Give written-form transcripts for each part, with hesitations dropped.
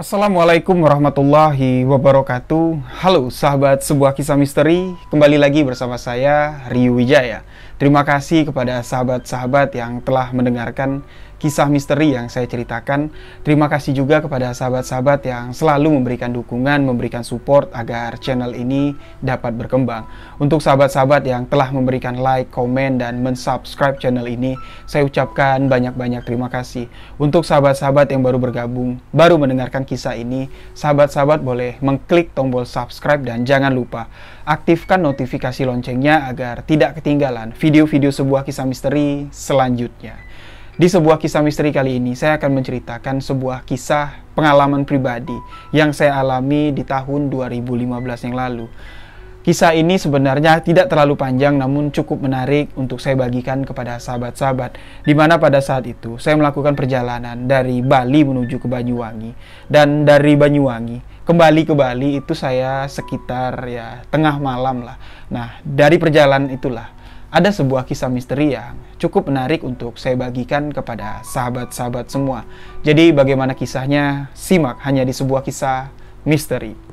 Assalamualaikum warahmatullahi wabarakatuh. Halo sahabat sebuah kisah misteri, kembali lagi bersama saya Rio Wijaya. Terima kasih kepada sahabat-sahabat yang telah mendengarkan kisah misteri yang saya ceritakan. Terima kasih juga kepada sahabat-sahabat yang selalu memberikan dukungan, memberikan support agar channel ini dapat berkembang. Untuk sahabat-sahabat yang telah memberikan like, komen, dan mensubscribe channel ini, saya ucapkan banyak-banyak terima kasih. Untuk sahabat-sahabat yang baru bergabung, baru mendengarkan kisah ini, sahabat-sahabat boleh mengklik tombol subscribe dan jangan lupa aktifkan notifikasi loncengnya agar tidak ketinggalan video-video sebuah kisah misteri selanjutnya. Di sebuah kisah misteri kali ini, saya akan menceritakan sebuah kisah pengalaman pribadi yang saya alami di tahun 2015 yang lalu. Kisah ini sebenarnya tidak terlalu panjang, namun cukup menarik untuk saya bagikan kepada sahabat-sahabat. Di mana pada saat itu, saya melakukan perjalanan dari Bali menuju ke Banyuwangi. Dan dari Banyuwangi kembali ke Bali itu saya sekitar tengah malam lah. Nah, dari perjalanan itulah ada sebuah kisah misteri yang cukup menarik untuk saya bagikan kepada sahabat-sahabat semua. Jadi bagaimana kisahnya? Simak hanya di sebuah kisah misteri.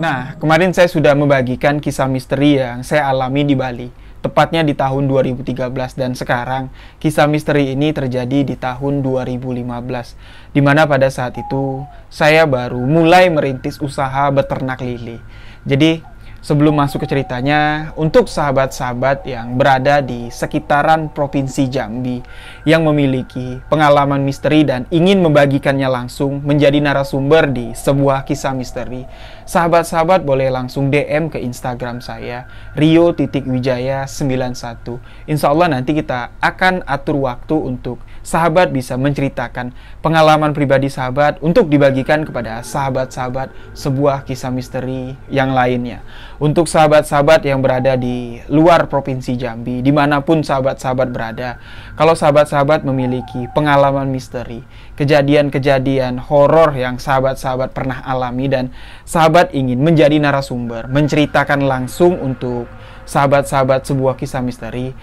Nah, kemarin saya sudah membagikan kisah misteri yang saya alami di Bali, tepatnya di tahun 2013, dan sekarang kisah misteri ini terjadi di tahun 2015, di mana pada saat itu saya baru mulai merintis usaha beternak lili. Jadi, sebelum masuk ke ceritanya, untuk sahabat-sahabat yang berada di sekitaran Provinsi Jambi yang memiliki pengalaman misteri dan ingin membagikannya langsung menjadi narasumber di sebuah kisah misteri, sahabat-sahabat boleh langsung DM ke Instagram saya, rio.wijaya91. Insya Allah nanti kita akan atur waktu untuk sahabat bisa menceritakan pengalaman pribadi sahabat untuk dibagikan kepada sahabat-sahabat sebuah kisah misteri yang lainnya. Untuk sahabat-sahabat yang berada di luar Provinsi Jambi, dimanapun sahabat-sahabat berada, kalau sahabat-sahabat memiliki pengalaman misteri, kejadian-kejadian horor yang sahabat-sahabat pernah alami dan sahabat ingin menjadi narasumber, menceritakan langsung untuk sahabat-sahabat sebuah kisah misteri,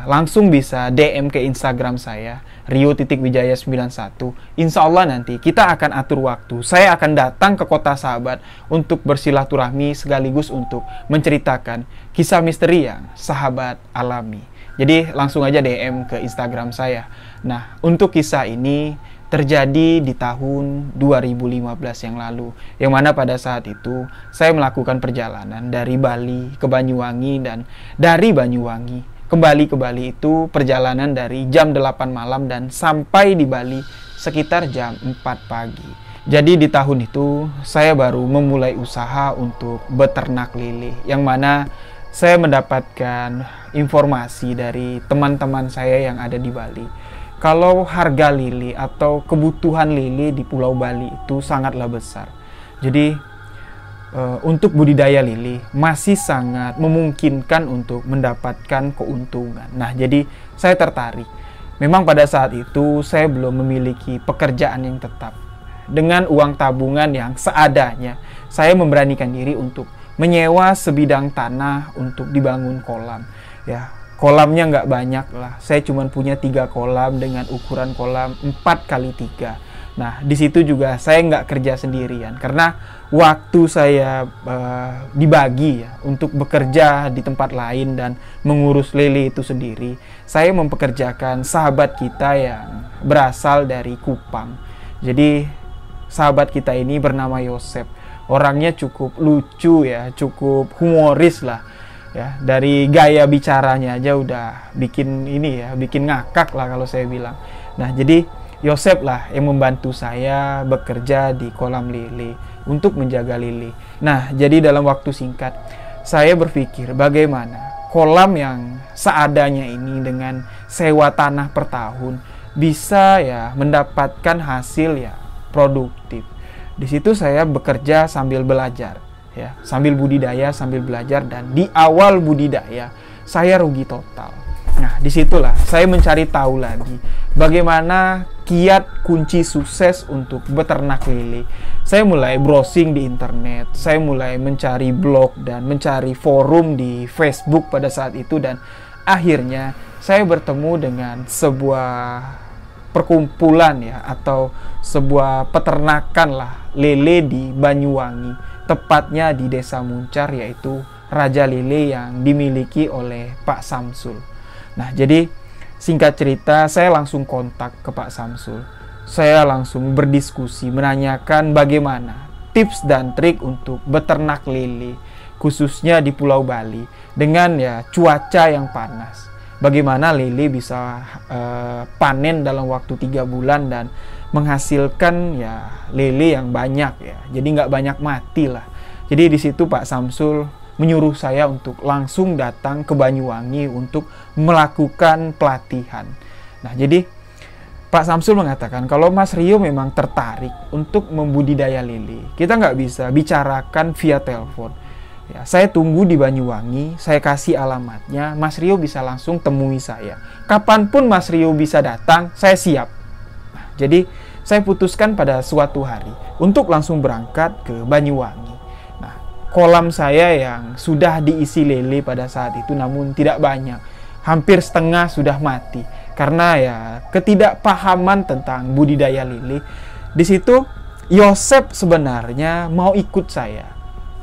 langsung bisa DM ke Instagram saya, rio.wijaya91. Insya Allah nanti kita akan atur waktu. Saya akan datang ke kota sahabat untuk bersilaturahmi sekaligus untuk menceritakan kisah misteri yang sahabat alami. Jadi langsung aja DM ke Instagram saya. Nah, untuk kisah ini terjadi di tahun 2015 yang lalu, yang mana pada saat itu saya melakukan perjalanan dari Bali ke Banyuwangi, dan dari Banyuwangi kembali ke Bali itu perjalanan dari jam 8 malam dan sampai di Bali sekitar jam 4 pagi. Jadi di tahun itu saya baru memulai usaha untuk beternak lili, yang mana saya mendapatkan informasi dari teman-teman saya yang ada di Bali kalau harga lili atau kebutuhan lili di Pulau Bali itu sangatlah besar. Jadi untuk budidaya lili masih sangat memungkinkan untuk mendapatkan keuntungan. Nah, jadi saya tertarik. Memang pada saat itu saya belum memiliki pekerjaan yang tetap. Dengan uang tabungan yang seadanya, saya memberanikan diri untuk menyewa sebidang tanah untuk dibangun kolam. Kolamnya nggak banyak lah, saya cuma punya 3 kolam dengan ukuran kolam 4x3. Nah, di situ juga saya nggak kerja sendirian, karena waktu saya dibagi untuk bekerja di tempat lain dan mengurus lele itu sendiri. Saya mempekerjakan sahabat kita yang berasal dari Kupang. Jadi, sahabat kita ini bernama Yosep. Orangnya cukup lucu cukup humoris lah. Dari gaya bicaranya aja udah bikin bikin ngakak lah kalau saya bilang. Nah, jadi Yosep lah yang membantu saya bekerja di kolam lili untuk menjaga lili. Nah, jadi dalam waktu singkat saya berpikir bagaimana kolam yang seadanya ini dengan sewa tanah per tahun bisa ya mendapatkan hasil ya produktif. Di situ saya bekerja sambil belajar ya, sambil budidaya, sambil belajar, dan di awal budidaya saya rugi total. Nah, disitulah saya mencari tahu lagi bagaimana kiat kunci sukses untuk beternak lele. Saya mulai browsing di internet, saya mulai mencari blog dan mencari forum di Facebook pada saat itu, dan akhirnya saya bertemu dengan sebuah perkumpulan ya, atau sebuah peternakan lah lele di Banyuwangi, tepatnya di Desa Muncar, yaitu Raja Lele yang dimiliki oleh Pak Samsul. Nah, jadi singkat cerita, saya langsung kontak ke Pak Samsul. Saya langsung berdiskusi, menanyakan bagaimana tips dan trik untuk beternak lele, khususnya di Pulau Bali, dengan ya cuaca yang panas. Bagaimana lele bisa panen dalam waktu 3 bulan dan menghasilkan ya lele yang banyak ya. Jadi nggak banyak mati lah. Jadi di situ Pak Samsul menyuruh saya untuk langsung datang ke Banyuwangi untuk melakukan pelatihan. Nah, jadi Pak Samsul mengatakan kalau Mas Rio memang tertarik untuk membudidaya lele, kita nggak bisa bicarakan via telepon. Ya, saya tunggu di Banyuwangi, saya kasih alamatnya, Mas Rio bisa langsung temui saya. Kapanpun Mas Rio bisa datang, saya siap. Nah, jadi saya putuskan pada suatu hari untuk langsung berangkat ke Banyuwangi. Nah, kolam saya yang sudah diisi lele pada saat itu namun tidak banyak. Hampir setengah sudah mati karena ya ketidakpahaman tentang budidaya lele. Di situ Yosep sebenarnya mau ikut saya.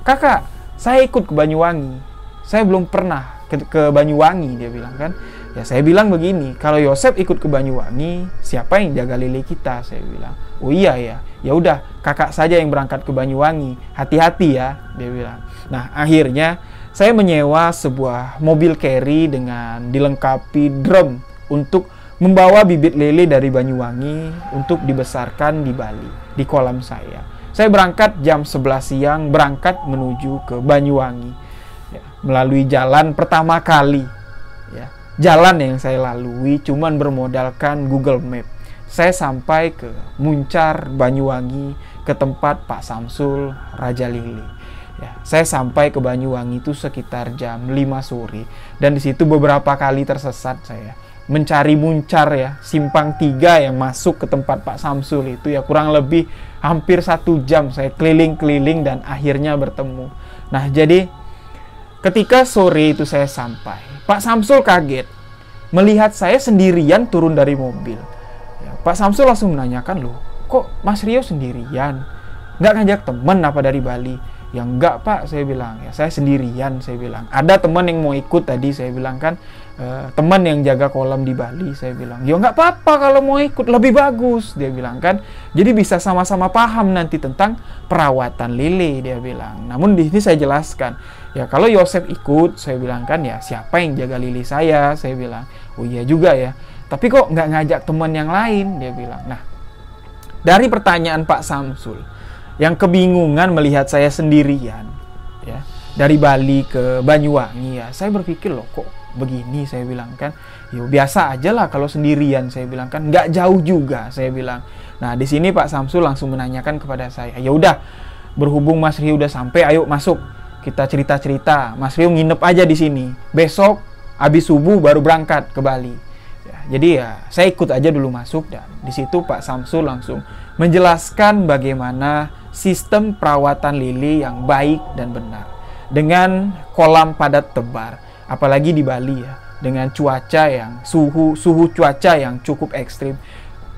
Kakak, saya ikut ke Banyuwangi. Saya belum pernah ke Banyuwangi, dia bilang kan. Ya saya bilang begini, kalau Yosep ikut ke Banyuwangi, siapa yang jaga lele kita? Saya bilang. Oh iya ya. Ya udah, kakak saja yang berangkat ke Banyuwangi. Hati-hati ya, dia bilang. Nah, akhirnya saya menyewa sebuah mobil carry dengan dilengkapi drum untuk membawa bibit lele dari Banyuwangi untuk dibesarkan di Bali, di kolam saya. Saya berangkat jam 11 siang, berangkat menuju ke Banyuwangi. Ya, melalui jalan pertama kali. Ya, jalan yang saya lalui cuman bermodalkan Google Map. Saya sampai ke Muncar, Banyuwangi, ke tempat Pak Samsul, Raja Lele. Ya, saya sampai ke Banyuwangi itu sekitar jam 5 sore. Dan di situ beberapa kali tersesat saya. Mencari Muncar ya, simpang 3 yang masuk ke tempat Pak Samsul itu ya kurang lebih hampir 1 jam saya keliling-keliling dan akhirnya bertemu. Nah, jadi ketika sore itu saya sampai, Pak Samsul kaget melihat saya sendirian turun dari mobil. Ya, Pak Samsul langsung menanyakan, loh, kok Mas Rio sendirian? Nggak ngajak temen apa dari Bali? Ya enggak Pak, saya bilang. Ya saya sendirian, saya bilang. Ada teman yang mau ikut tadi, saya bilang kan. Teman yang jaga kolam di Bali, saya bilang. Ya nggak apa-apa kalau mau ikut, lebih bagus, dia bilang kan. Jadi bisa sama-sama paham nanti tentang perawatan lele, dia bilang. Namun di sini saya jelaskan. Ya kalau Yosep ikut, saya bilang kan, ya siapa yang jaga lele saya bilang. Oh iya juga ya. Tapi kok nggak ngajak teman yang lain, dia bilang. Nah, dari pertanyaan Pak Samsul, yang kebingungan melihat saya sendirian ya dari Bali ke Banyuwangi, ya saya berpikir, loh kok begini, saya bilang kan. Ya biasa aja lah kalau sendirian, saya bilang kan, nggak jauh juga, saya bilang. Nah, di sini Pak Samsul langsung menanyakan kepada saya, ya udah, berhubung Mas Rio udah sampai, ayo masuk, kita cerita-cerita. Mas Rio nginep aja di sini, besok habis subuh baru berangkat ke Bali. Ya, jadi ya saya ikut aja dulu masuk, dan di situ Pak Samsul langsung menjelaskan bagaimana sistem perawatan lele yang baik dan benar dengan kolam padat tebar, apalagi di Bali ya, dengan cuaca yang suhu cuaca yang cukup ekstrim.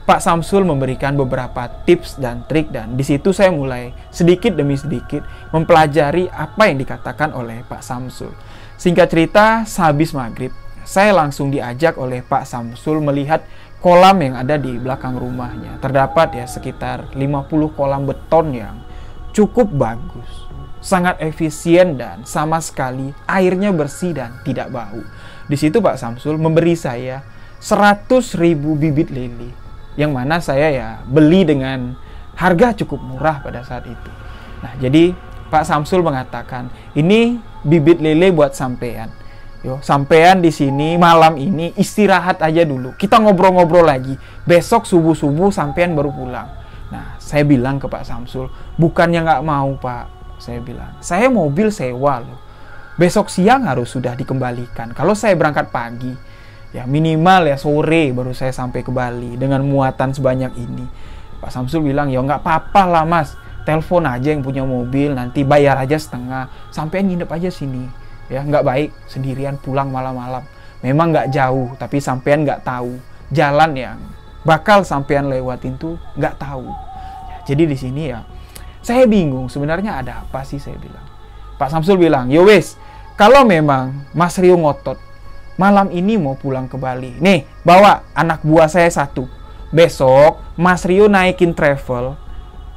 Pak Samsul memberikan beberapa tips dan trik, dan di situ saya mulai sedikit demi sedikit mempelajari apa yang dikatakan oleh Pak Samsul. Singkat cerita, sehabis maghrib saya langsung diajak oleh Pak Samsul melihat kolam yang ada di belakang rumahnya. Terdapat ya sekitar 50 kolam beton yang cukup bagus, sangat efisien, dan sama sekali airnya bersih dan tidak bau. Di situ Pak Samsul memberi saya 100.000 bibit lele, yang mana saya ya beli dengan harga cukup murah pada saat itu. Nah, jadi Pak Samsul mengatakan, ini bibit lele buat sampean. Yo, sampean di sini malam ini istirahat aja dulu. Kita ngobrol-ngobrol lagi. Besok subuh-subuh sampean baru pulang. Nah, saya bilang ke Pak Samsul, bukannya nggak mau Pak. Saya bilang, saya mobil sewa loh. Besok siang harus sudah dikembalikan. Kalau saya berangkat pagi, ya minimal ya sore baru saya sampai ke Bali dengan muatan sebanyak ini. Pak Samsul bilang, ya nggak apa-apa lah Mas. Telepon aja yang punya mobil, nanti bayar aja setengah. Sampean nginep aja sini. Ya nggak baik sendirian pulang malam-malam. Memang nggak jauh, tapi sampean nggak tahu jalan yang bakal sampean lewatin tuh nggak tahu. Ya, jadi di sini ya saya bingung sebenarnya ada apa sih, saya bilang. Pak Samsul bilang, yo wes, kalau memang Mas Rio ngotot malam ini mau pulang ke Bali, nih bawa anak buah saya satu. Besok Mas Rio naikin travel,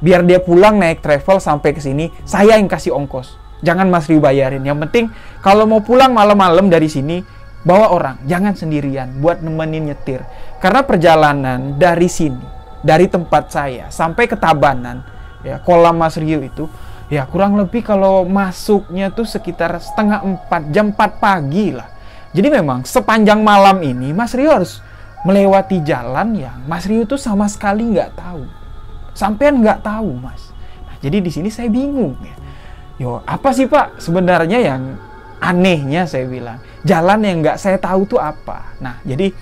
biar dia pulang naik travel sampai ke sini, saya yang kasih ongkos. Jangan Mas Rio bayarin. Yang penting kalau mau pulang malam-malam dari sini, bawa orang, jangan sendirian, buat nemenin nyetir. Karena perjalanan dari sini, dari tempat saya sampai ke Tabanan, ya kolam Mas Rio itu, ya kurang lebih kalau masuknya tuh sekitar setengah 4, jam 4 pagi lah. Jadi memang sepanjang malam ini Mas Rio harus melewati jalan yang Mas Rio tuh sama sekali nggak tahu. Sampean nggak tahu Mas. Nah, jadi di sini saya bingung ya. Yo, apa sih Pak sebenarnya yang anehnya, saya bilang. Jalan yang nggak saya tahu tuh apa. Nah, jadi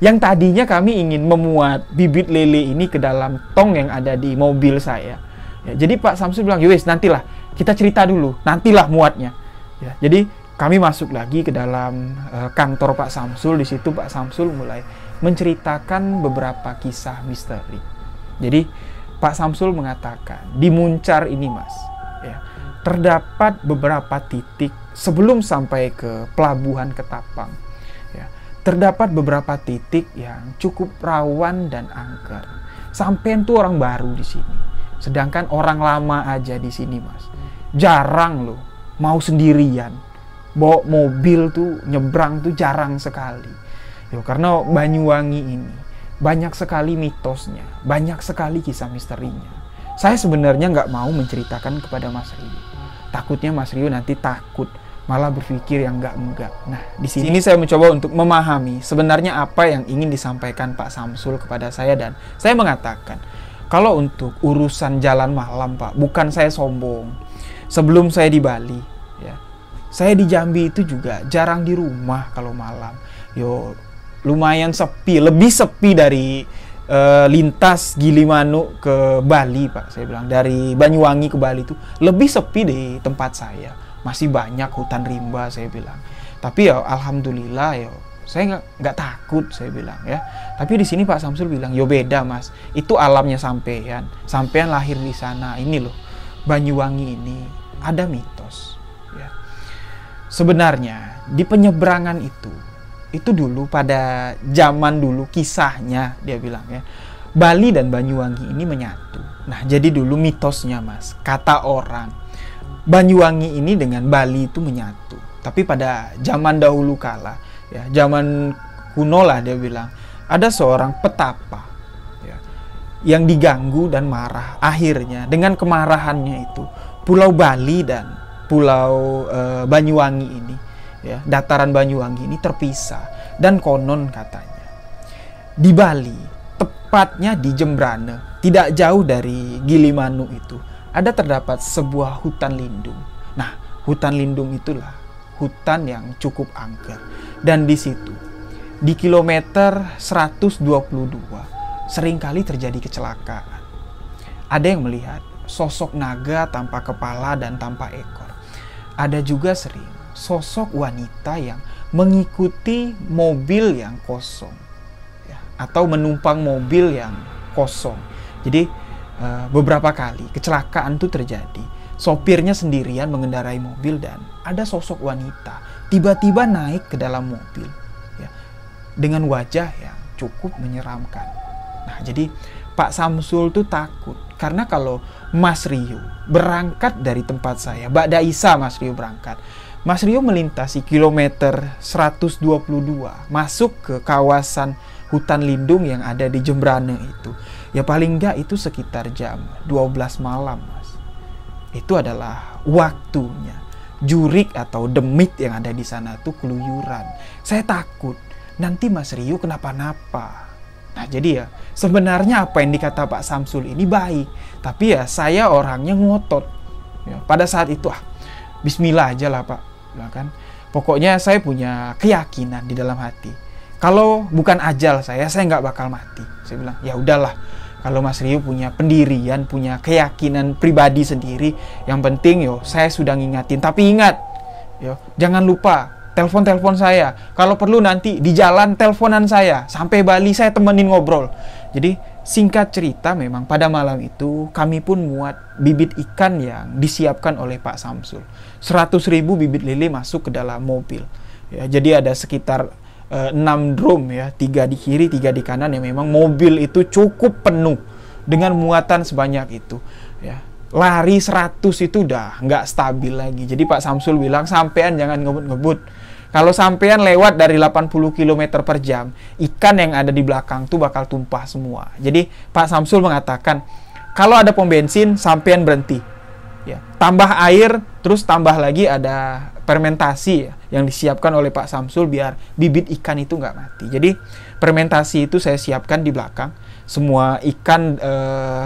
yang tadinya kami ingin memuat bibit lele ini ke dalam tong yang ada di mobil saya. Ya, jadi Pak Samsul bilang, yowes nantilah kita cerita dulu, nantilah muatnya. Ya, jadi kami masuk lagi ke dalam kantor Pak Samsul. Di situ Pak Samsul mulai menceritakan beberapa kisah misteri. Jadi Pak Samsul mengatakan, di Muncar ini Mas, ya, terdapat beberapa titik sebelum sampai ke pelabuhan Ketapang. Ya, terdapat beberapa titik yang cukup rawan dan angker. Sampean tuh orang baru di sini, sedangkan orang lama aja di sini Mas. Jarang loh mau sendirian bawa mobil tuh nyebrang tuh jarang sekali. Yo, karena Banyuwangi ini banyak sekali mitosnya, banyak sekali kisah misterinya. Saya sebenarnya nggak mau menceritakan kepada Mas Rio. Takutnya Mas Rio nanti takut, malah berpikir yang enggak. Nah, di sini saya mencoba untuk memahami sebenarnya apa yang ingin disampaikan Pak Samsul kepada saya, dan saya mengatakan, kalau untuk urusan jalan malam Pak, bukan saya sombong. Sebelum saya di Bali, ya, saya di Jambi itu juga jarang di rumah kalau malam. Yo, lumayan sepi, lebih sepi dari lintas Gilimanuk ke Bali Pak. Saya bilang dari Banyuwangi ke Bali itu lebih sepi di tempat saya, masih banyak hutan rimba, saya bilang. Tapi ya alhamdulillah ya saya nggak takut, saya bilang ya. Tapi di sini Pak Samsul bilang, yo beda Mas, itu alamnya sampean lahir di sana. Ini loh Banyuwangi ini ada mitos ya. Sebenarnya di penyeberangan itu dulu pada zaman dulu kisahnya, dia bilang ya, Bali dan Banyuwangi ini menyatu. Nah, jadi dulu mitosnya Mas, kata orang Banyuwangi ini dengan Bali itu menyatu. Tapi pada zaman dahulu kala, ya zaman kuno lah, dia bilang, ada seorang petapa ya, yang diganggu dan marah. Akhirnya dengan kemarahannya itu, Pulau Bali dan Pulau Banyuwangi ini, ya, dataran Banyuwangi ini terpisah. Dan konon katanya di Bali, tepatnya di Jembrane, tidak jauh dari Gilimanuk itu, ada terdapat sebuah hutan lindung. Nah, hutan lindung itulah hutan yang cukup angker. Dan di situ, di kilometer 122, seringkali terjadi kecelakaan. Ada yang melihat sosok naga tanpa kepala dan tanpa ekor. Ada juga sering sosok wanita yang mengikuti mobil yang kosong, ya, atau menumpang mobil yang kosong. Jadi beberapa kali kecelakaan itu terjadi. Sopirnya sendirian mengendarai mobil dan ada sosok wanita tiba-tiba naik ke dalam mobil, ya, dengan wajah yang cukup menyeramkan. Nah, jadi Pak Samsul tuh takut karena kalau Mas Rio berangkat dari tempat saya, Ba'da Isa Mas Rio berangkat. Mas Rio melintasi kilometer 122, masuk ke kawasan hutan lindung yang ada di Jembrane itu. Ya paling enggak itu sekitar jam 12 malam, Mas. Itu adalah waktunya. jurik atau demit yang ada di sana tuh keluyuran. Saya takut nanti Mas Rio kenapa-napa. Nah jadi ya, sebenarnya apa yang dikata Pak Samsul ini baik, tapi ya saya orangnya ngotot. Ya, pada saat itu bismillah aja lah Pak, nah, kan. Pokoknya saya punya keyakinan di dalam hati. Kalau bukan ajal saya nggak bakal mati. Saya bilang ya udahlah. Kalau Mas Rio punya pendirian, punya keyakinan pribadi sendiri, yang penting saya sudah ngingatin. Tapi ingat, jangan lupa telepon saya. Kalau perlu nanti di jalan teleponan saya. Sampai Bali saya temenin ngobrol. Jadi singkat cerita memang pada malam itu kami pun muat bibit ikan yang disiapkan oleh Pak Samsul. 100.000 bibit lele masuk ke dalam mobil. Ya, jadi ada sekitar 6 drum ya, 3 di kiri, 3 di kanan, yang memang mobil itu cukup penuh dengan muatan sebanyak itu. Ya. Lari 100 itu udah nggak stabil lagi. Jadi Pak Samsul bilang, sampean jangan ngebut-ngebut. Kalau sampean lewat dari 80 km per jam, ikan yang ada di belakang tuh bakal tumpah semua. Jadi Pak Samsul mengatakan, kalau ada pom bensin, sampean berhenti. Ya, tambah air, terus tambah lagi ada fermentasi ya, yang disiapkan oleh Pak Samsul biar bibit ikan itu nggak mati. Jadi fermentasi itu saya siapkan di belakang. Semua ikan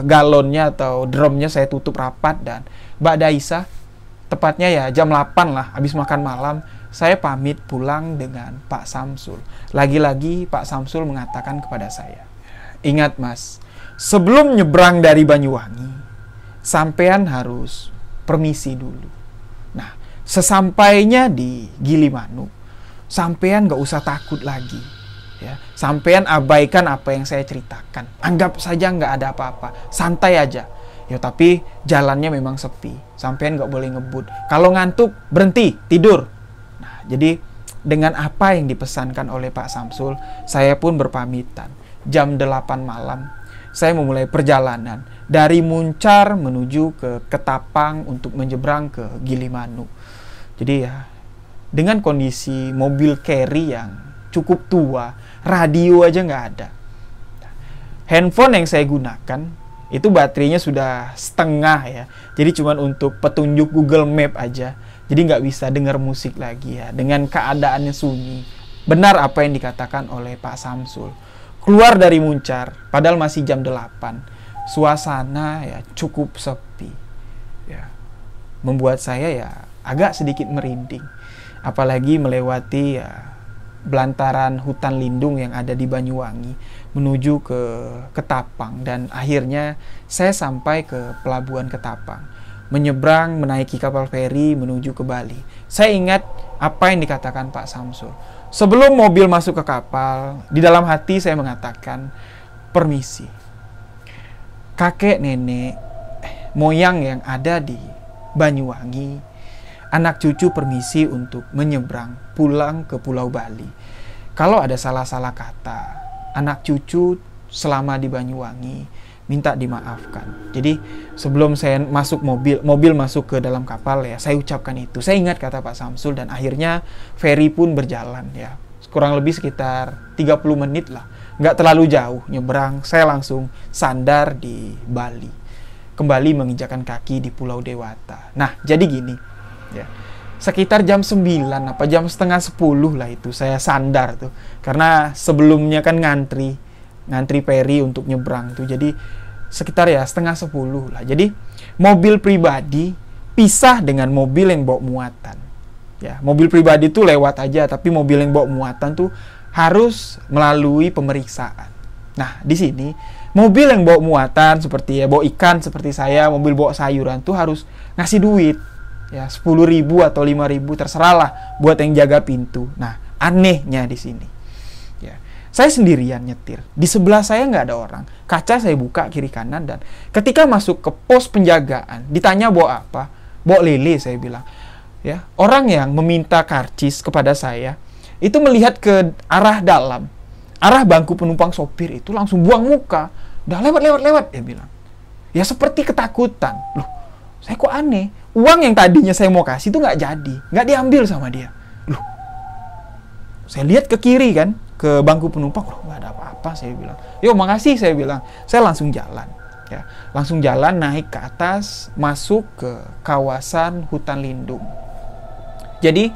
galonnya atau drumnya saya tutup rapat, dan Mbak Daisa tepatnya ya jam 8 lah habis makan malam saya pamit pulang dengan Pak Samsul. Lagi-lagi Pak Samsul mengatakan kepada saya, ingat Mas, sebelum nyebrang dari Banyuwangi, sampean harus permisi dulu. Nah, sesampainya di Gilimanuk, sampean gak usah takut lagi. Ya, sampean abaikan apa yang saya ceritakan. Anggap saja nggak ada apa-apa, santai aja. Ya, tapi jalannya memang sepi. Sampean nggak boleh ngebut. Kalau ngantuk, berhenti, tidur. Nah, jadi dengan apa yang dipesankan oleh Pak Samsul, saya pun berpamitan. Jam 8 malam, saya memulai perjalanan dari Muncar menuju ke Ketapang untuk menyeberang ke Gilimanuk. Jadi ya, dengan kondisi mobil carry yang cukup tua, radio aja nggak ada. Handphone yang saya gunakan itu baterainya sudah setengah ya. Jadi cuman untuk petunjuk Google Map aja. Jadi nggak bisa dengar musik lagi ya. Dengan keadaannya sunyi. Benar apa yang dikatakan oleh Pak Samsul. Keluar dari Muncar, padahal masih jam 8. Suasana ya cukup sepi. Ya, membuat saya ya agak sedikit merinding. Apalagi melewati ya belantaran hutan lindung yang ada di Banyuwangi menuju ke Ketapang, dan akhirnya saya sampai ke pelabuhan Ketapang, menyeberang menaiki kapal feri menuju ke Bali. Saya ingat apa yang dikatakan Pak Samsul. Sebelum mobil masuk ke kapal, di dalam hati saya mengatakan, permisi. Kakek nenek moyang yang ada di Banyuwangi, anak cucu permisi untuk menyeberang pulang ke Pulau Bali. Kalau ada salah-salah kata, anak cucu selama di Banyuwangi minta dimaafkan. Jadi sebelum saya masuk mobil masuk ke dalam kapal ya, saya ucapkan itu. Saya ingat kata Pak Samsul, dan akhirnya feri pun berjalan ya. Kurang lebih sekitar 30 menit lah. Nggak terlalu jauh nyeberang, saya langsung sandar di Bali. Kembali menginjakan kaki di Pulau Dewata. Nah, jadi gini. Ya, sekitar jam 9 apa jam setengah 10 lah itu saya sandar tuh, karena sebelumnya kan ngantri feri untuk nyebrang tuh, jadi sekitar ya setengah 10 lah. Jadi mobil pribadi pisah dengan mobil yang bawa muatan ya. Mobil pribadi tuh lewat aja, tapi mobil yang bawa muatan tuh harus melalui pemeriksaan. Nah, di sini mobil yang bawa muatan seperti ya bawa ikan seperti saya, mobil bawa sayuran tuh harus ngasih duit ya, 10.000 atau 5.000 terserahlah buat yang jaga pintu. Nah, anehnya di sini ya, saya sendirian nyetir, di sebelah saya nggak ada orang, kaca saya buka kiri kanan, dan ketika masuk ke pos penjagaan ditanya bawa apa, bawa lele, saya bilang ya. Orang yang meminta karcis kepada saya itu melihat ke arah dalam, arah bangku penumpang sopir, itu langsung buang muka, udah lewat dia bilang ya, seperti ketakutan. Loh, saya kok aneh, uang yang tadinya saya mau kasih itu nggak jadi, nggak diambil sama dia. Loh, saya lihat ke kiri kan, ke bangku penumpang, loh nggak ada apa-apa, saya bilang. Yo, makasih, saya bilang. Saya langsung jalan, ya, langsung jalan naik ke atas, masuk ke kawasan hutan lindung. Jadi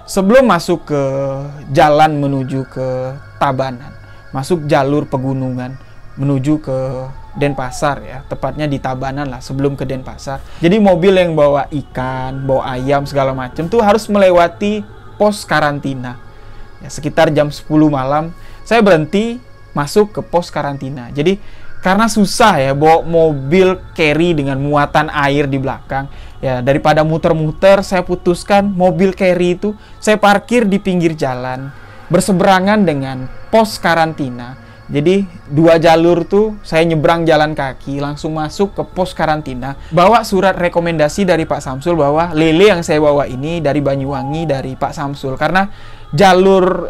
sebelum masuk ke jalan menuju ke Tabanan, masuk jalur pegunungan menuju ke Denpasar ya, tepatnya di Tabanan lah sebelum ke Denpasar. Jadi mobil yang bawa ikan, bawa ayam segala macam tuh harus melewati pos karantina. Ya, sekitar jam 10 malam saya berhenti masuk ke pos karantina. Jadi karena susah ya bawa mobil carry dengan muatan air di belakang, ya daripada muter-muter saya putuskan mobil carry itu saya parkir di pinggir jalan berseberangan dengan pos karantina. Jadi 2 jalur tuh saya nyebrang jalan kaki langsung masuk ke pos karantina, bawa surat rekomendasi dari Pak Samsul bahwa lele yang saya bawa ini dari Banyuwangi, dari Pak Samsul, karena jalur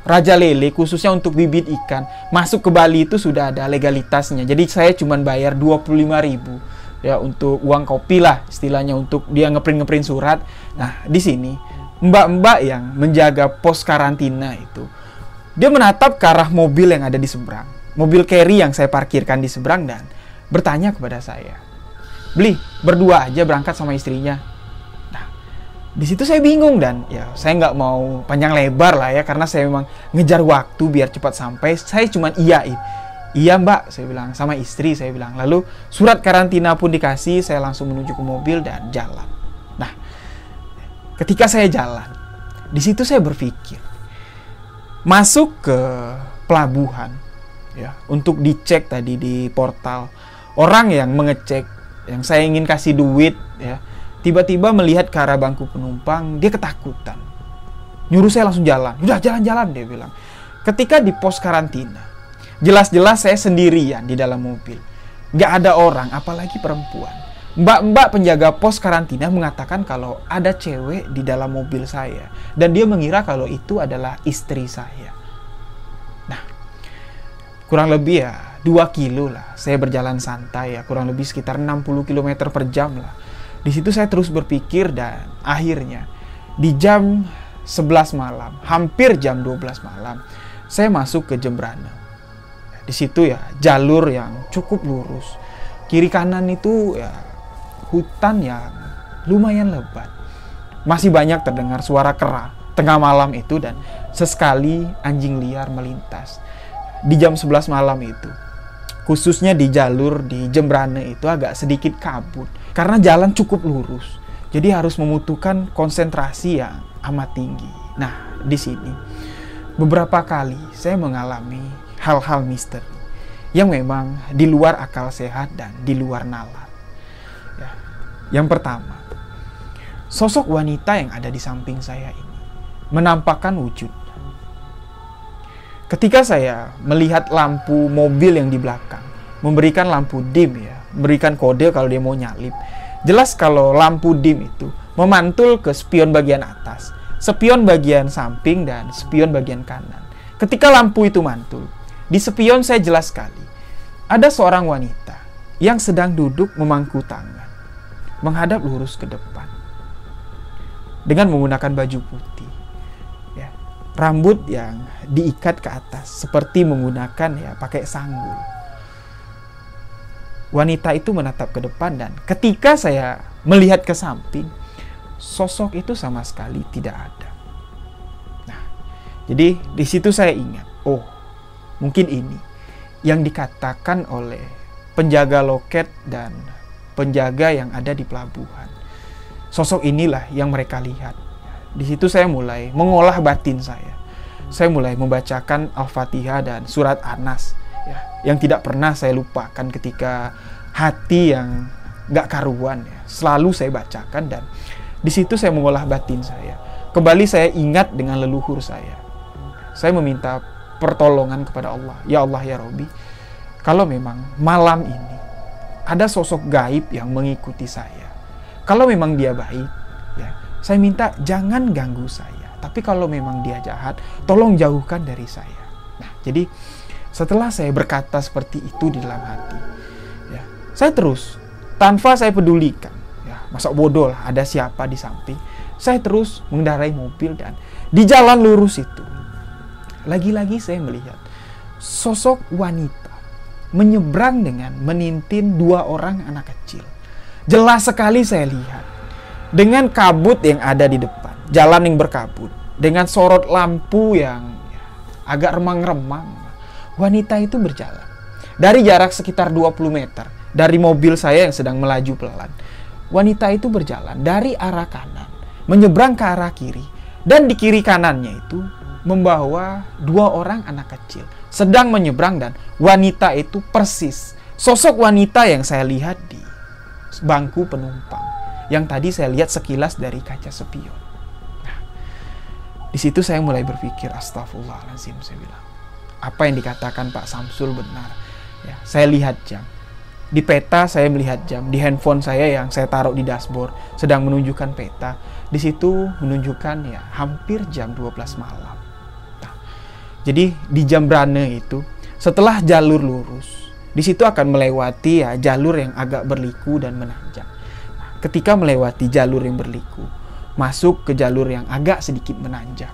Raja Lele khususnya untuk bibit ikan masuk ke Bali itu sudah ada legalitasnya. Jadi saya cuma bayar 25.000 ya untuk uang kopi lah istilahnya, untuk dia ngeprint surat. Nah, di sini mbak-mbak yang menjaga pos karantina itu dia menatap ke arah mobil yang ada di seberang, mobil carry yang saya parkirkan di seberang, dan bertanya kepada saya, "Beli, berdua aja berangkat sama istrinya?" Nah, di situ saya bingung dan ya saya nggak mau panjang lebar lah ya, karena saya memang ngejar waktu biar cepat sampai. Saya cuma iyain. "Iya mbak," saya bilang, "sama istri," saya bilang. Lalu surat karantina pun dikasih, saya langsung menuju ke mobil dan jalan. Nah, ketika saya jalan, di situ saya berpikir, masuk ke pelabuhan ya untuk dicek tadi di portal, orang yang mengecek yang saya ingin kasih duit ya tiba-tiba melihat ke arah bangku penumpang, dia ketakutan, nyuruh saya langsung jalan. "Udah jalan-jalan," dia bilang. Ketika di pos karantina, jelas-jelas saya sendirian di dalam mobil, nggak ada orang apalagi perempuan. Mbak-mbak penjaga pos karantina mengatakan kalau ada cewek di dalam mobil saya, dan dia mengira kalau itu adalah istri saya. Nah, kurang lebih ya 2 kilo lah saya berjalan santai ya, kurang lebih sekitar 60 km per jam lah. Di situ saya terus berpikir, dan akhirnya di jam 11 malam, hampir jam 12 malam, saya masuk ke Jembrana. Di situ ya jalur yang cukup lurus, kiri kanan itu ya hutan yang lumayan lebat. Masih banyak terdengar suara kera tengah malam itu, dan sesekali anjing liar melintas. Di jam 11 malam itu, khususnya di jalur di Jembrana itu agak sedikit kabut karena jalan cukup lurus. Jadi harus membutuhkan konsentrasi yang amat tinggi. Nah, di sini beberapa kali saya mengalami hal-hal misteri yang memang di luar akal sehat dan di luar nalar. Yang pertama, sosok wanita yang ada di samping saya ini menampakkan wujud. Ketika saya melihat lampu mobil yang di belakang memberikan lampu dim ya, memberikan kode kalau dia mau nyalip. Jelas kalau lampu dim itu memantul ke spion bagian atas, spion bagian samping, dan spion bagian kanan. Ketika lampu itu mantul, di spion saya jelas sekali ada seorang wanita yang sedang duduk memangku tangan, menghadap lurus ke depan dengan menggunakan baju putih ya, rambut yang diikat ke atas seperti menggunakan ya pakai sanggul. Wanita itu menatap ke depan, dan ketika saya melihat ke samping, sosok itu sama sekali tidak ada. Nah, jadi di situ saya ingat, oh mungkin ini yang dikatakan oleh penjaga loket dan penjaga yang ada di pelabuhan. Sosok inilah yang mereka lihat. Di situ saya mulai mengolah batin saya. Saya mulai membacakan Al-Fatihah dan surat An-Nas ya, yang tidak pernah saya lupakan ketika hati yang gak karuan ya, selalu saya bacakan, dan di situ saya mengolah batin saya. Kembali saya ingat dengan leluhur saya. Saya meminta pertolongan kepada Allah. Ya Allah ya Robbi, kalau memang malam ini ada sosok gaib yang mengikuti saya, kalau memang dia baik ya, saya minta jangan ganggu saya. Tapi kalau memang dia jahat, tolong jauhkan dari saya. Nah, jadi setelah saya berkata seperti itu di dalam hati ya, saya terus tanpa saya pedulikan ya, masa bodoh lah ada siapa di samping, saya terus mengendarai mobil, dan di jalan lurus itu lagi-lagi saya melihat sosok wanita menyeberang dengan menintin 2 orang anak kecil. Jelas sekali saya lihat dengan kabut yang ada di depan. jalan yang berkabut, dengan sorot lampu yang agak remang-remang, wanita itu berjalan. Dari jarak sekitar 20 meter, dari mobil saya yang sedang melaju pelan, wanita itu berjalan dari arah kanan, menyeberang ke arah kiri, dan di kiri kanannya itu membawa 2 orang anak kecil, sedang menyeberang, dan wanita itu persis sosok wanita yang saya lihat di bangku penumpang, yang tadi saya lihat sekilas dari kaca spion. Nah, di situ saya mulai berpikir, astagfirullahaladzim, saya bilang, apa yang dikatakan Pak Samsul benar. Ya, saya lihat jam. Di peta saya melihat jam. Di handphone saya yang saya taruh di dashboard sedang menunjukkan peta. Di situ menunjukkan ya hampir jam 12 malam. Nah, jadi di Jembrane itu setelah jalur lurus, di situ akan melewati ya jalur yang agak berliku dan menanjak. Nah, ketika melewati jalur yang berliku, masuk ke jalur yang agak sedikit menanjak.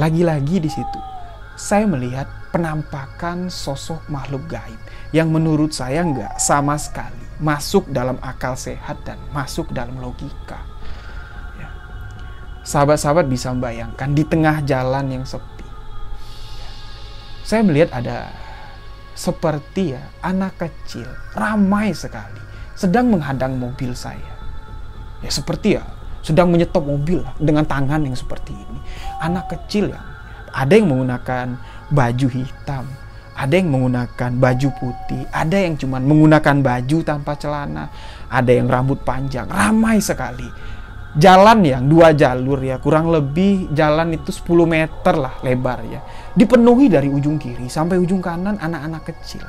Lagi-lagi di situ saya melihat penampakan sosok makhluk gaib yang menurut saya nggak sama sekali masuk dalam akal sehat dan masuk dalam logika. Ya. Sahabat-sahabat bisa membayangkan di tengah jalan yang sepi, saya melihat ada seperti ya anak kecil ramai sekali sedang menghadang mobil saya. Ya seperti ya sedang menyetop mobil dengan tangan yang seperti ini. Anak kecil yang ada yang menggunakan baju hitam, ada yang menggunakan baju putih, ada yang cuma menggunakan baju tanpa celana, ada yang rambut panjang, ramai sekali. Jalan yang 2 jalur ya, kurang lebih jalan itu 10 meter lah lebar ya, dipenuhi dari ujung kiri sampai ujung kanan anak-anak kecil.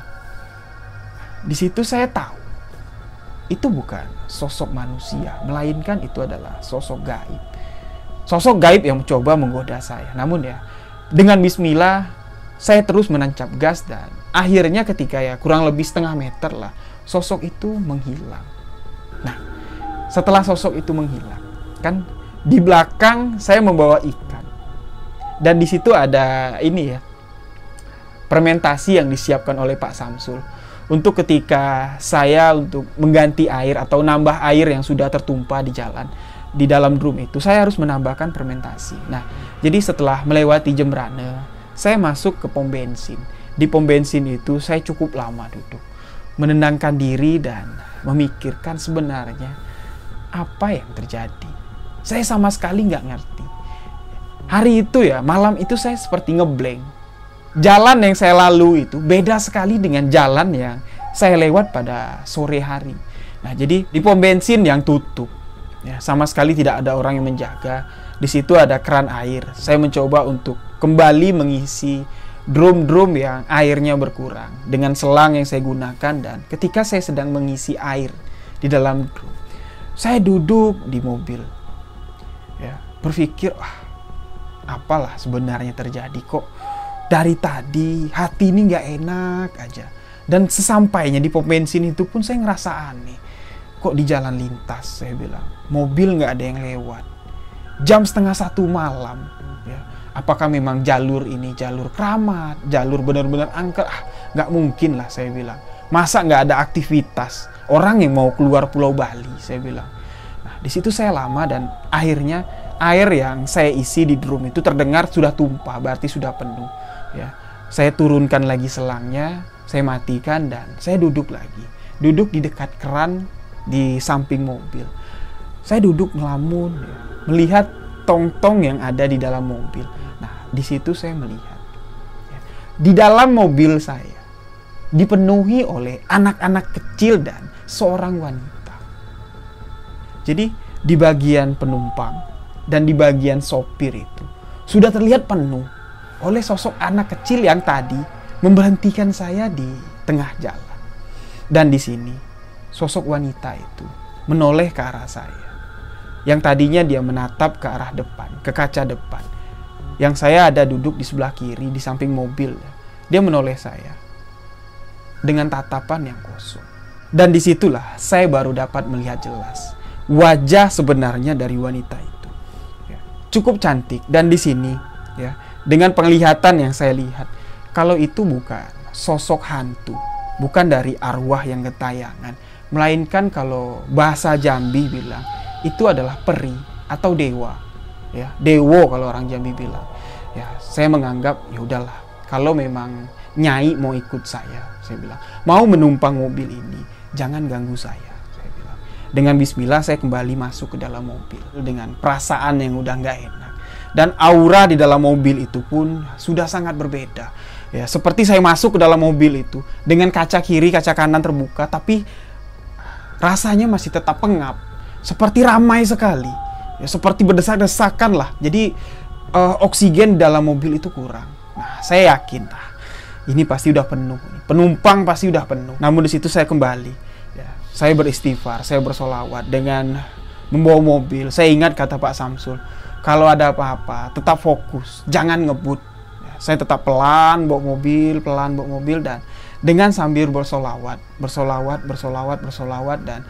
Di situ saya tahu itu bukan sosok manusia, melainkan itu adalah sosok gaib. Sosok gaib yang mencoba menggoda saya. Namun ya, dengan bismillah, saya terus menancap gas dan akhirnya ketika ya kurang lebih setengah meter lah, sosok itu menghilang. Nah, setelah sosok itu menghilang, kan di belakang saya membawa ikan. Dan di situ ada ini ya, fermentasi yang disiapkan oleh Pak Samsul. Untuk ketika saya untuk mengganti air atau nambah air yang sudah tertumpah di jalan, di dalam drum itu saya harus menambahkan fermentasi. Nah, jadi setelah melewati Jembrane, saya masuk ke pom bensin. Di pom bensin itu saya cukup lama duduk, menenangkan diri dan memikirkan sebenarnya apa yang terjadi. Saya sama sekali nggak ngerti. Hari itu ya, malam itu saya seperti ngeblank. Jalan yang saya lalui itu beda sekali dengan jalan yang saya lewat pada sore hari. Nah, jadi di pom bensin yang tutup, ya, sama sekali tidak ada orang yang menjaga. Di situ ada keran air. Saya mencoba untuk kembali mengisi drum-drum yang airnya berkurang dengan selang yang saya gunakan. Dan ketika saya sedang mengisi air di dalam drum, saya duduk di mobil, ya, berpikir, apalah sebenarnya terjadi, kok dari tadi hati ini nggak enak aja. Dan sesampainya di pom bensin itu pun saya ngerasa aneh. Kok di jalan lintas, saya bilang, mobil nggak ada yang lewat. Jam 12:30 malam. Ya. Apakah memang jalur ini jalur keramat, jalur benar-benar angker? Nggak mungkin lah, saya bilang. Masa nggak ada aktivitas orang yang mau keluar Pulau Bali, saya bilang. Nah, di situ saya lama dan akhirnya air yang saya isi di drum itu terdengar sudah tumpah, berarti sudah penuh. Ya, saya turunkan lagi selangnya, saya matikan dan saya duduk lagi. Duduk di dekat keran di samping mobil. Saya duduk ngelamun, ya, melihat tong-tong yang ada di dalam mobil. Nah, di situ saya melihat, ya, di dalam mobil saya dipenuhi oleh anak-anak kecil dan seorang wanita. Jadi di bagian penumpang dan di bagian sopir itu sudah terlihat penuh oleh sosok anak kecil yang tadi memberhentikan saya di tengah jalan. Dan di sini sosok wanita itu menoleh ke arah saya. Yang tadinya dia menatap ke arah depan, ke kaca depan. Yang saya ada duduk di sebelah kiri, di samping mobil. Dia menoleh saya dengan tatapan yang kosong. Dan disitulah saya baru dapat melihat jelas wajah sebenarnya dari wanita itu. Ya, cukup cantik. Dan di sini, ya, dengan penglihatan yang saya lihat, kalau itu bukan sosok hantu, bukan dari arwah yang gentayangan, melainkan kalau bahasa Jambi bilang itu adalah peri atau dewa. ya, dewo kalau orang Jambi bilang. Ya, saya menganggap ya udahlah, kalau memang Nyai mau ikut saya bilang, mau menumpang mobil ini, jangan ganggu saya bilang. Dengan bismillah saya kembali masuk ke dalam mobil dengan perasaan yang udah nggak enak, dan aura di dalam mobil itu pun sudah sangat berbeda. Ya, seperti saya masuk ke dalam mobil itu dengan kaca kiri, kaca kanan terbuka, tapi rasanya masih tetap pengap, seperti ramai sekali, ya, seperti berdesak-desakan lah. Jadi oksigen dalam mobil itu kurang. Nah, saya yakin ini pasti udah penuh, penumpang pasti udah penuh. Namun di situ saya kembali, ya, saya beristighfar, saya bersolawat dengan membawa mobil. Saya ingat kata Pak Samsul, kalau ada apa-apa tetap fokus, jangan ngebut. Ya, saya tetap pelan bawa mobil, dan dengan sambil bersolawat, dan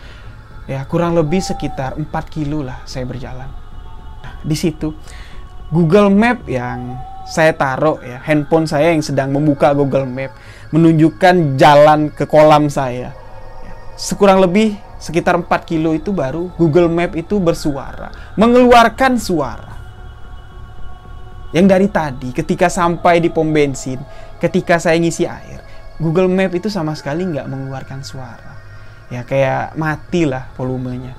ya kurang lebih sekitar 4 kilo lah saya berjalan. Nah, di situ Google Map yang saya taruh, ya, handphone saya yang sedang membuka Google Map menunjukkan jalan ke kolam saya. Sekurang lebih sekitar 4 kilo itu baru Google Map itu bersuara, mengeluarkan suara. Yang dari tadi ketika sampai di pom bensin, ketika saya ngisi air, Google Map itu sama sekali nggak mengeluarkan suara. Ya, kayak mati lah volumenya.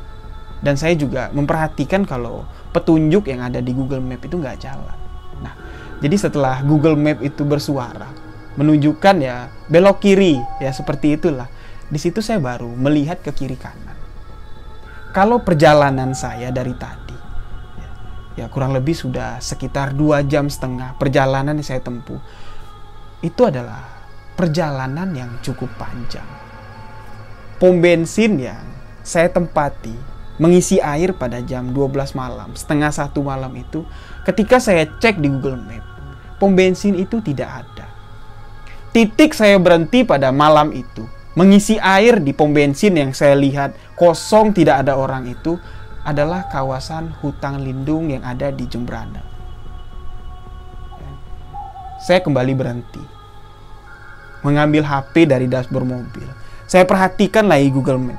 Dan saya juga memperhatikan kalau petunjuk yang ada di Google Map itu nggak jalan. Nah, jadi setelah Google Map itu bersuara, menunjukkan ya belok kiri, ya seperti itulah. Di situ saya baru melihat ke kiri kanan. Kalau perjalanan saya dari tadi, ya kurang lebih sudah sekitar 2,5 jam perjalanan yang saya tempuh. Itu adalah perjalanan yang cukup panjang. Pom bensin yang saya tempati mengisi air pada jam 12 malam, setengah 1 malam itu, ketika saya cek di Google Map, pom bensin itu tidak ada. Titik saya berhenti pada malam itu, mengisi air di pom bensin yang saya lihat kosong, tidak ada orang itu, adalah kawasan hutan lindung yang ada di Jembrana. Saya kembali berhenti, mengambil HP dari dashboard mobil. Saya perhatikan lagi Google Map.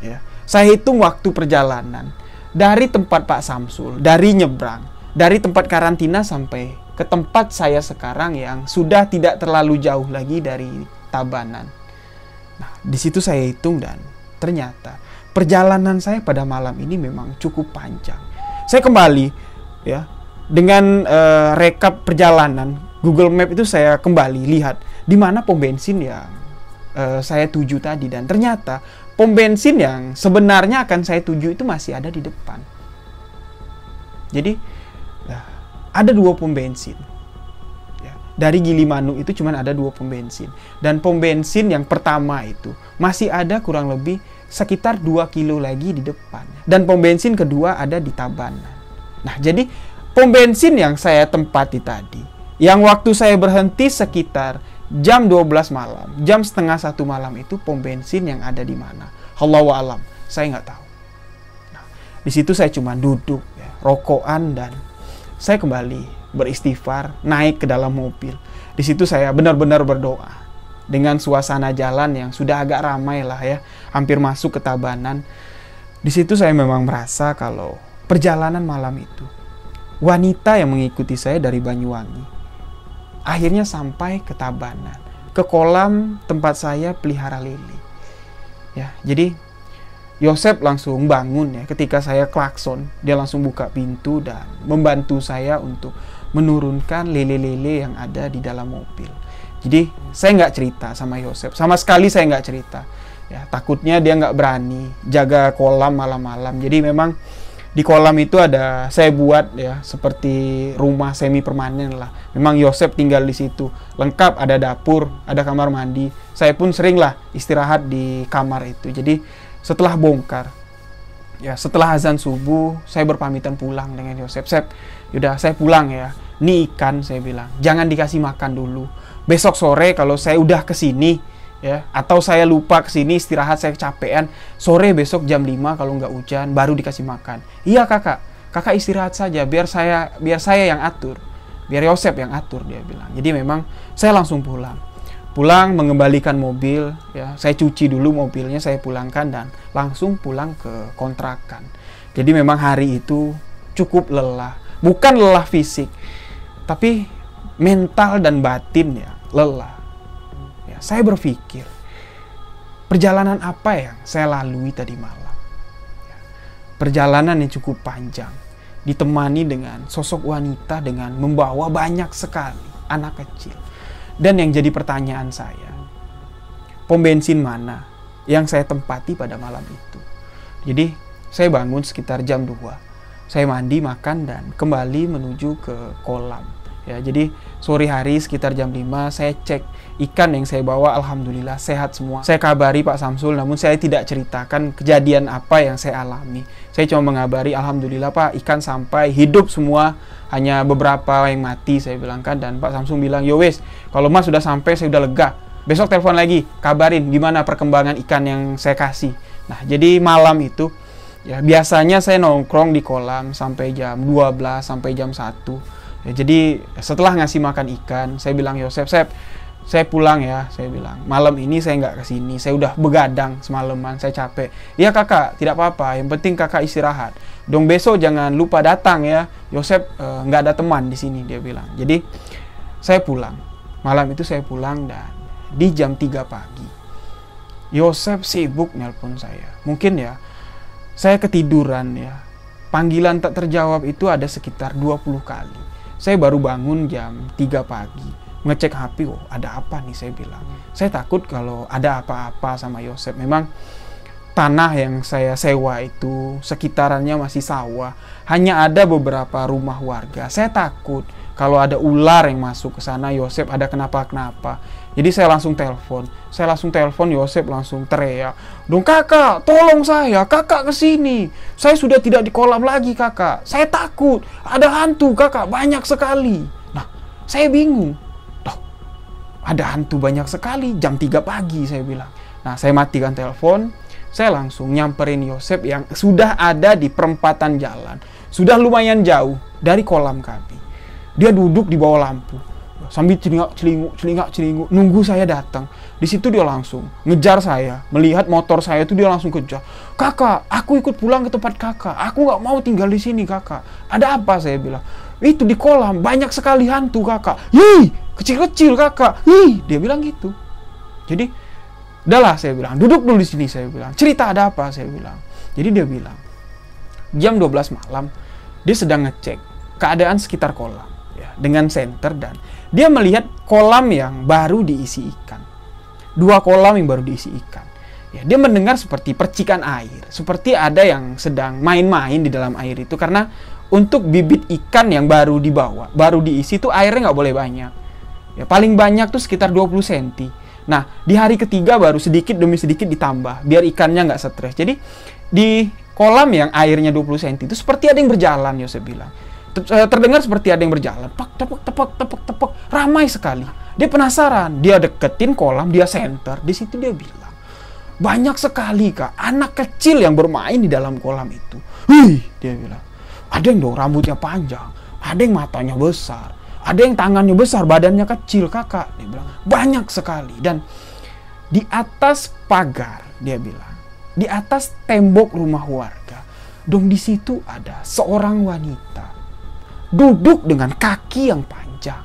Ya. Saya hitung waktu perjalanan dari tempat Pak Samsul, dari nyebrang, dari tempat karantina sampai ke tempat saya sekarang yang sudah tidak terlalu jauh lagi dari Tabanan. Nah, di situ saya hitung dan ternyata perjalanan saya pada malam ini memang cukup panjang. Saya kembali, ya, dengan rekap perjalanan Google Map itu saya kembali lihat di mana pom bensin yang saya tuju tadi, dan ternyata pom bensin yang sebenarnya akan saya tuju itu masih ada di depan. Jadi ada 2 pom bensin. Ya, dari Gilimanuk itu cuma ada 2 pom bensin, dan pom bensin yang pertama itu masih ada kurang lebih sekitar 2 kilo lagi di depan, dan pom bensin kedua ada di Tabanan. Nah, jadi pom bensin yang saya tempati tadi, yang waktu saya berhenti sekitar jam 12 malam, jam setengah 1 malam itu pom bensin yang ada di mana? Allahu a'lam, saya nggak tahu. Nah, di situ saya cuma duduk, ya, rokokan, dan saya kembali beristighfar, naik ke dalam mobil. Di situ saya benar-benar berdoa dengan suasana jalan yang sudah agak ramai lah, ya, hampir masuk ke Tabanan. Di situ saya memang merasa kalau perjalanan malam itu, wanita yang mengikuti saya dari Banyuwangi akhirnya sampai ke Tabanan, ke kolam tempat saya pelihara lele. Ya, jadi Yosep langsung bangun, ya, ketika saya klakson, dia langsung buka pintu dan membantu saya untuk menurunkan lele-lele yang ada di dalam mobil. Jadi saya nggak cerita sama Yosep, sama sekali saya nggak cerita. Ya, takutnya dia nggak berani jaga kolam malam-malam. Jadi memang di kolam itu ada saya buat, ya, seperti rumah semi permanen lah. Memang Yosep tinggal di situ. Lengkap, ada dapur, ada kamar mandi. Saya pun sering lah istirahat di kamar itu. Jadi setelah bongkar, ya, setelah azan subuh, saya berpamitan pulang dengan Yosep. Sep, yaudah saya pulang ya. Ini ikan, saya bilang, jangan dikasih makan dulu. Besok sore kalau saya udah kesini, ya, atau saya lupa kesini istirahat, saya kecapean, sore besok jam 5 kalau nggak hujan baru dikasih makan. Iya kakak istirahat saja, biar saya yang atur, biar Yosep yang atur, dia bilang. Jadi memang saya langsung pulang mengembalikan mobil, ya, saya cuci dulu mobilnya, saya pulangkan dan langsung pulang ke kontrakan. Jadi memang hari itu cukup lelah, Bukan lelah fisik, tapi mental dan batin ya lelah. Ya, saya berpikir, perjalanan apa yang saya lalui tadi malam? Ya, perjalanan yang cukup panjang, ditemani dengan sosok wanita dengan membawa banyak sekali anak kecil. Dan yang jadi pertanyaan saya, pom bensin mana yang saya tempati pada malam itu? Jadi saya bangun sekitar jam 2. Saya mandi, makan, dan kembali menuju ke kolam. Ya, jadi sore hari sekitar jam 5 saya cek ikan yang saya bawa, alhamdulillah sehat semua. Saya kabari Pak Samsul, namun saya tidak ceritakan kejadian apa yang saya alami. Saya cuma mengabari, alhamdulillah Pak, ikan sampai hidup semua, hanya beberapa yang mati, saya bilangkan. Dan Pak Samsul bilang, yo wes, kalau Mas sudah sampai saya sudah lega. Besok telepon lagi, kabarin gimana perkembangan ikan yang saya kasih. Nah, jadi malam itu ya biasanya saya nongkrong di kolam sampai jam 12 sampai jam 1. Ya, jadi setelah ngasih makan ikan, saya bilang, Yosep, saya pulang ya. Saya bilang, malam ini saya nggak kesini, saya udah begadang semalaman, saya capek. Iya kakak, tidak apa-apa, yang penting kakak istirahat. Dong besok jangan lupa datang ya, Yosep nggak ada teman di sini, dia bilang. Jadi saya pulang, malam itu saya pulang dan di jam 3 pagi, Yosep sibuk nelpon saya. Mungkin ya, saya ketiduran ya. Panggilan tak terjawab itu ada sekitar 20 kali. Saya baru bangun jam 3 pagi. Ngecek HP, oh ada apa nih, saya bilang. Saya takut kalau ada apa-apa sama Yosep. Memang tanah yang saya sewa itu sekitarannya masih sawah. Hanya ada beberapa rumah warga. Saya takut kalau ada ular yang masuk ke sana, Yosep ada kenapa-kenapa. Jadi saya langsung telepon. Yosep langsung teriak, "Dong kakak, tolong saya, kakak kesini. Saya sudah tidak di kolam lagi kakak. Saya takut, ada hantu kakak, banyak sekali." Nah, saya bingung. Loh, ada hantu banyak sekali, jam 3 pagi saya bilang. Nah, saya matikan telepon. Saya langsung nyamperin Yosep yang sudah ada di perempatan jalan. Sudah lumayan jauh dari kolam kami. Dia duduk di bawah lampu sambil celingak-celinguk nunggu saya datang. Di situ dia langsung ngejar saya, melihat motor saya itu dia langsung kejar. "Kakak, aku ikut pulang ke tempat kakak. Aku nggak mau tinggal di sini kakak." "Ada apa?" saya bilang. "Itu di kolam banyak sekali hantu kakak." "Ih, kecil-kecil kakak." "Ih," dia bilang gitu. Jadi, udahlah saya bilang, "Duduk dulu di sini," saya bilang. "Cerita ada apa?" saya bilang. Jadi dia bilang, jam 12 malam dia sedang ngecek keadaan sekitar kolam dengan senter, dan dia melihat kolam yang baru diisi ikan. 2 kolam yang baru diisi ikan. Ya, dia mendengar seperti percikan air, seperti ada yang sedang main-main di dalam air itu, karena untuk bibit ikan yang baru dibawa, baru diisi itu airnya nggak boleh banyak. Ya, paling banyak tuh sekitar 20 cm. Nah, di hari ketiga baru sedikit demi sedikit ditambah, biar ikannya nggak stres. Jadi, di kolam yang airnya 20 cm itu seperti ada yang berjalan, Yosep bilang. Terdengar seperti ada yang berjalan, tepuk, ramai sekali. Dia penasaran, dia deketin kolam, dia senter. Di situ dia bilang, banyak sekali kak, anak kecil yang bermain di dalam kolam itu. Wih, dia bilang, ada yang dong rambutnya panjang, ada yang matanya besar, ada yang tangannya besar, badannya kecil kakak. Dia bilang, banyak sekali. Dan di atas pagar, dia bilang, di atas tembok rumah warga, dong di situ ada seorang wanita duduk dengan kaki yang panjang.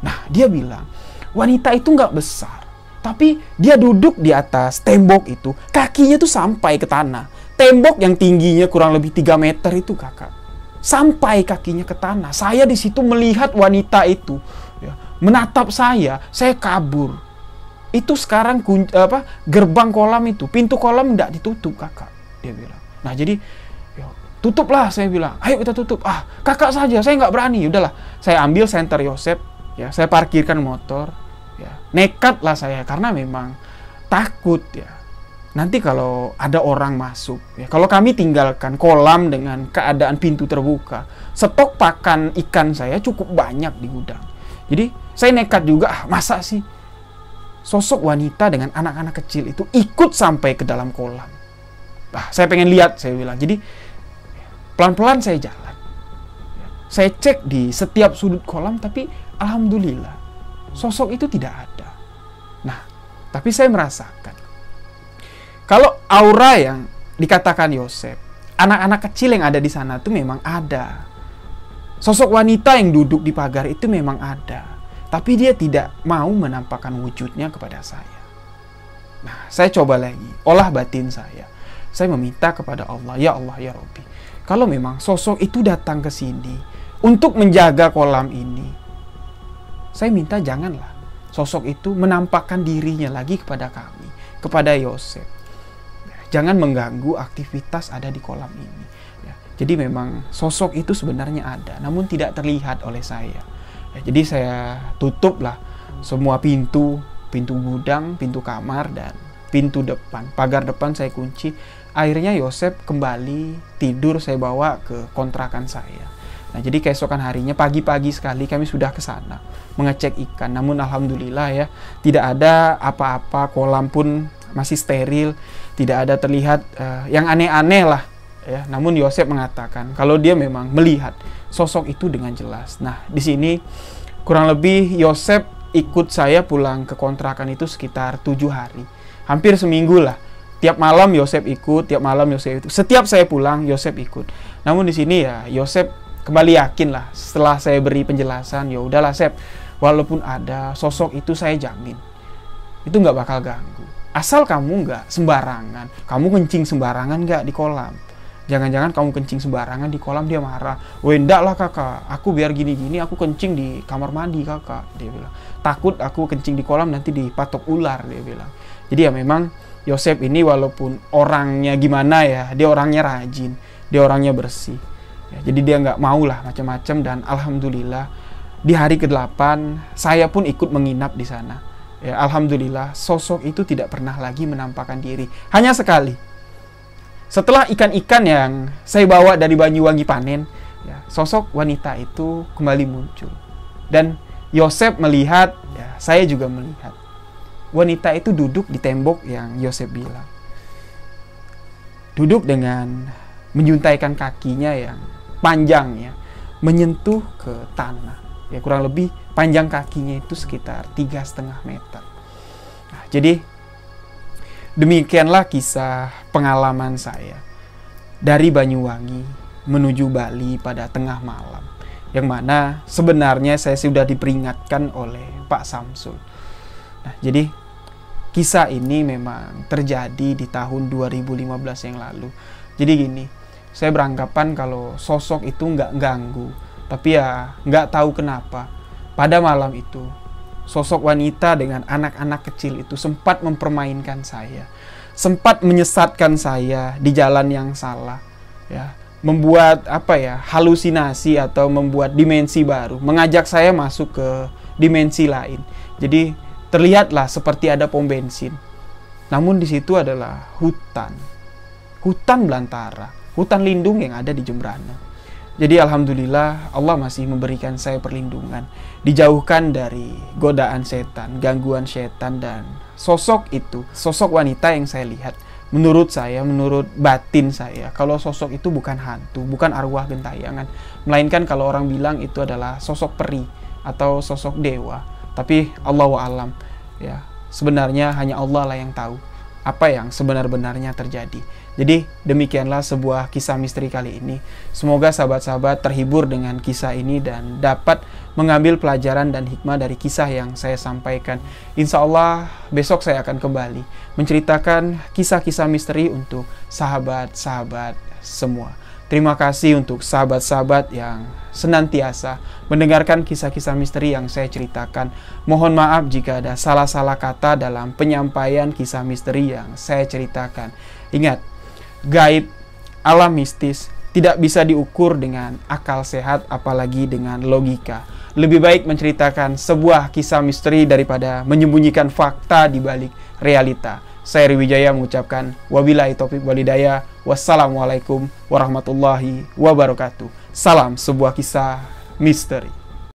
Nah, dia bilang, wanita itu nggak besar, tapi dia duduk di atas tembok itu, kakinya tuh sampai ke tanah. Tembok yang tingginya kurang lebih 3 meter itu kakak, sampai kakinya ke tanah. Saya di situ melihat wanita itu ya, menatap saya kabur. Itu sekarang gerbang kolam itu, pintu kolam nggak ditutup kakak, dia bilang. Nah, jadi tutuplah, saya bilang. Ayo kita tutup. Ah, kakak saja, saya nggak berani. Udahlah, saya ambil senter Yosep, ya, saya parkirkan motor, ya, nekat lah saya karena memang takut ya. Nanti kalau ada orang masuk, ya, kalau kami tinggalkan kolam dengan keadaan pintu terbuka, stok pakan ikan saya cukup banyak di gudang. Jadi saya nekat juga. Masa sih sosok wanita dengan anak-anak kecil itu ikut sampai ke dalam kolam? Saya pengen lihat, saya bilang. Jadi pelan-pelan saya jalan. Saya cek di setiap sudut kolam, tapi alhamdulillah sosok itu tidak ada. Nah, tapi saya merasakan kalau aura yang dikatakan Yosep, anak-anak kecil yang ada di sana itu memang ada. Sosok wanita yang duduk di pagar itu memang ada, tapi dia tidak mau menampakkan wujudnya kepada saya. Nah, saya coba lagi, olah batin saya. Saya meminta kepada Allah, ya Allah, ya Rabbi, kalau memang sosok itu datang ke sini untuk menjaga kolam ini, saya minta janganlah sosok itu menampakkan dirinya lagi kepada kami, kepada Yosef. Jangan mengganggu aktivitas ada di kolam ini. Jadi memang sosok itu sebenarnya ada, namun tidak terlihat oleh saya. Jadi saya tutuplah semua pintu gudang, pintu kamar, dan pintu depan. Pagar depan saya kunci. Akhirnya Yosef kembali tidur, saya bawa ke kontrakan saya. Nah, jadi keesokan harinya pagi-pagi sekali kami sudah ke sana mengecek ikan. Namun alhamdulillah ya, tidak ada apa-apa, kolam pun masih steril, tidak ada terlihat yang aneh-aneh lah. Ya, namun Yosef mengatakan kalau dia memang melihat sosok itu dengan jelas. Nah, di sini kurang lebih Yosef ikut saya pulang ke kontrakan itu sekitar 7 hari. Hampir seminggu lah. Tiap malam Yosef ikut, tiap malam Yosef itu. Setiap saya pulang, Yosef ikut. Namun di sini ya, Yosef kembali yakin lah setelah saya beri penjelasan, ya udahlah Sep, walaupun ada sosok itu saya jamin itu nggak bakal ganggu. Asal kamu nggak sembarangan, kamu kencing sembarangan nggak di kolam. Jangan-jangan kamu kencing sembarangan di kolam, dia marah. Weh, enggak lah kakak, aku biar gini-gini, aku kencing di kamar mandi kakak, dia bilang. Takut aku kencing di kolam nanti dipatok ular, dia bilang. Jadi ya memang Yosef ini walaupun orangnya gimana ya, dia orangnya rajin, dia orangnya bersih. Ya, jadi dia nggak mau lah macam-macam, dan alhamdulillah di hari ke-8 saya pun ikut menginap di sana. Ya, alhamdulillah sosok itu tidak pernah lagi menampakkan diri, hanya sekali. Setelah ikan-ikan yang saya bawa dari Banyuwangi panen, ya, sosok wanita itu kembali muncul. Dan Yosef melihat, ya, saya juga melihat. Wanita itu duduk di tembok yang Yosef bilang. Duduk dengan menyuntaikan kakinya yang panjang, ya, menyentuh ke tanah. Ya, kurang lebih panjang kakinya itu sekitar 3,5 meter. Nah, jadi demikianlah kisah pengalaman saya dari Banyuwangi menuju Bali pada tengah malam, yang mana sebenarnya saya sudah diperingatkan oleh Pak Samsul. Nah, jadi kisah ini memang terjadi di tahun 2015 yang lalu. Jadi gini, saya beranggapan kalau sosok itu nggak ganggu, tapi ya nggak tahu kenapa pada malam itu sosok wanita dengan anak-anak kecil itu sempat mempermainkan saya, sempat menyesatkan saya di jalan yang salah, ya, membuat halusinasi atau membuat dimensi baru, mengajak saya masuk ke dimensi lain. Jadi terlihatlah seperti ada pom bensin, namun di situ adalah hutan belantara, hutan lindung yang ada di Jembrana. Jadi alhamdulillah Allah masih memberikan saya perlindungan, dijauhkan dari godaan setan, gangguan setan, dan sosok itu, sosok wanita yang saya lihat, menurut saya, menurut batin saya, kalau sosok itu bukan hantu, bukan arwah gentayangan, melainkan kalau orang bilang itu adalah sosok peri atau sosok dewa. Tapi Allahu a'lam, ya, sebenarnya hanya Allah lah yang tahu apa yang sebenar-benarnya terjadi. Jadi demikianlah sebuah kisah misteri kali ini. Semoga sahabat-sahabat terhibur dengan kisah ini dan dapat mengambil pelajaran dan hikmah dari kisah yang saya sampaikan. Insya Allah besok saya akan kembali menceritakan kisah-kisah misteri untuk sahabat-sahabat semua. Terima kasih untuk sahabat-sahabat yang senantiasa mendengarkan kisah-kisah misteri yang saya ceritakan. Mohon maaf jika ada salah-salah kata dalam penyampaian kisah misteri yang saya ceritakan. Ingat, gaib, alam mistis tidak bisa diukur dengan akal sehat, apalagi dengan logika. Lebih baik menceritakan sebuah kisah misteri daripada menyembunyikan fakta di balik realita. Saya Riwijaya mengucapkan wabillahi taufiq walhidayah. Wassalamualaikum warahmatullahi wabarakatuh. Salam sebuah kisah misteri.